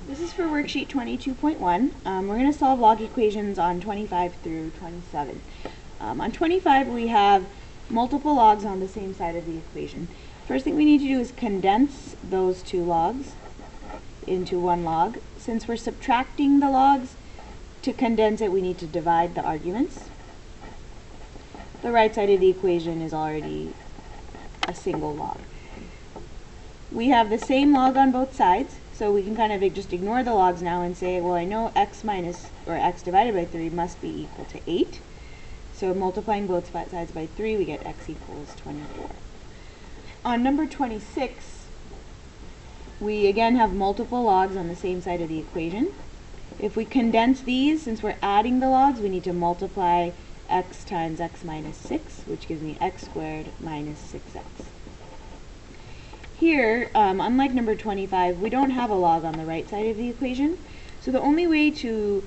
This is for worksheet 22.1. We're going to solve log equations on 25 through 27. On 25 we have multiple logs on the same side of the equation. First thing we need to do is condense those two logs into one log. Since we're subtracting the logs, to condense it we need to divide the arguments. The right side of the equation is already a single log. We have the same log on both sides, so we can kind of just ignore the logs now and say, well, I know x divided by 3 must be equal to 8. So multiplying both sides by 3, we get x equals 24. On number 26, we again have multiple logs on the same side of the equation. If we condense these, since we're adding the logs, we need to multiply x times x minus 6, which gives me x squared minus 6x. Here, unlike number 25, we don't have a log on the right side of the equation, so the only way to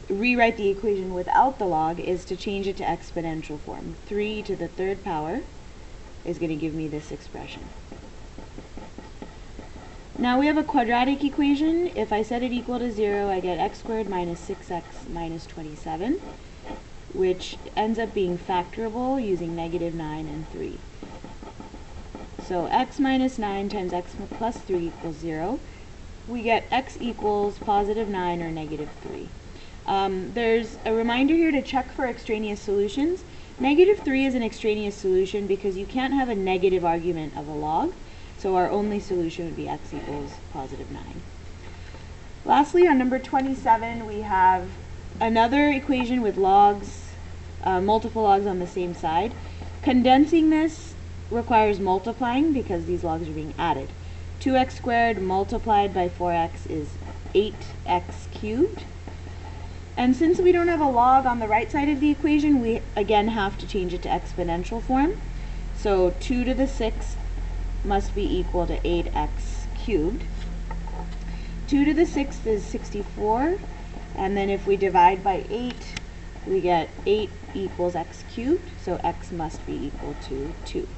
rewrite the equation without the log is to change it to exponential form. 3 to the third power is going to give me this expression. Now we have a quadratic equation. If I set it equal to 0, I get x squared minus 6x minus 27, which ends up being factorable using negative 9 and 3. So x minus 9 times x plus 3 equals 0. We get x equals positive 9 or negative 3. There's a reminder here to check for extraneous solutions. Negative 3 is an extraneous solution because you can't have a negative argument of a log. So our only solution would be x equals positive 9. Lastly, on number 27, we have another equation with logs, multiple logs on the same side. Condensing this requires multiplying because these logs are being added. 2x squared multiplied by 4x is 8x cubed. And since we don't have a log on the right side of the equation, we again have to change it to exponential form. So 2 to the 6th must be equal to 8x cubed. 2 to the 6th is 64, and then if we divide by 8, we get 8 equals x cubed, so x must be equal to 2.